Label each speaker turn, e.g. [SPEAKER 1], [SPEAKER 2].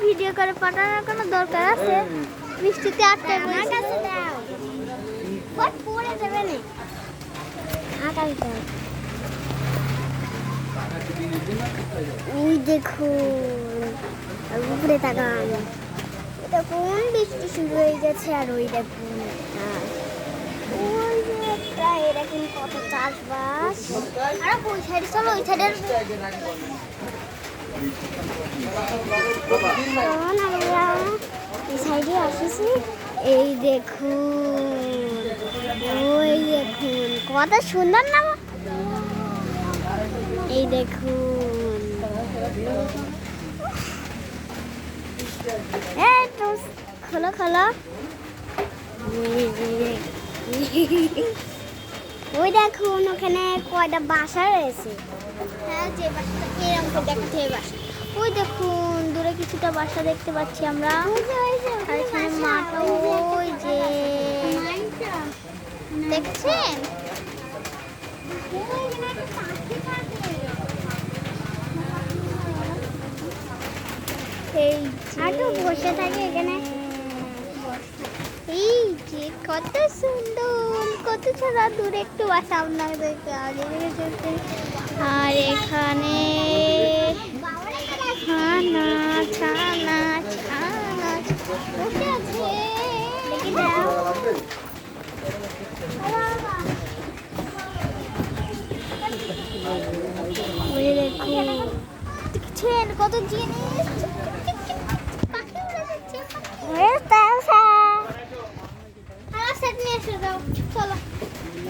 [SPEAKER 1] Video করে পাঠানোর কোনো দরকার আছে? বৃষ্টিতে আটকায় আমার কাছে দাও। কত পড়ে যাবে না? আকাশ দাও। এই দেখুন, উপরে তাকান। এটা কোন বৃষ্টি শুরু হয়ে গেছে আর ওই দেখুন ওই যে একটা এরকম কত চাষবাস। আর ওই সাইডে চলো, ওই সাইডের আমরা এই সাইডে আসিছি। এই দেখুন, ওই দেখুন কত সুন্দর না? এই দেখুন, এই তো খোলো খোলো। ওই দেখুন ওখানে কয়টা বাসা রয়েছে। হ্যাঁ, যে বাসাটা এরকম দেখাচ্ছে এই বাসা। ওই দেখুন দূরে কিছুটা বাসা দেখতে পাচ্ছি আমরা। আর এখানে মাঠা ওই যে দেখছেন। এই আটো বসে থাকে এখানে। এই যে কত সুন্দর, কত ছাড়া দূরে একটু বাসা আপনাদেরকে আগে দেখেছে। আর এখানে ছানা ছানা ছানা বসে আছে। দেখি দাও। ওই দেখুন, দেখছেন কত জিনিস।